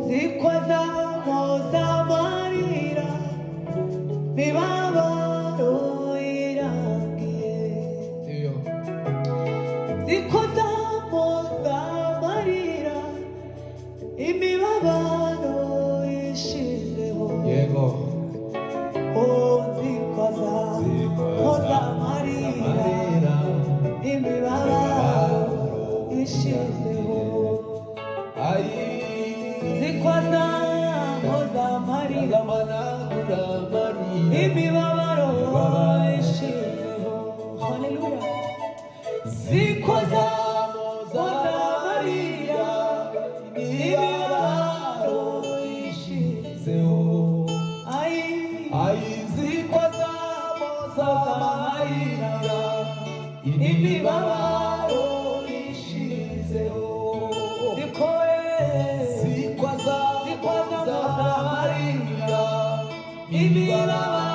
zikoza amarira mibabaro irangiye zikoza amarira imibabaro ishizeho yego zikoza amarira imibabaro ishizeho zikoza amarira imibabaro ishizeho haleluya zikoza amarira imibabaro ishizeho zikoza amarira imibabaro ishizeho zikoza amarira imibabaro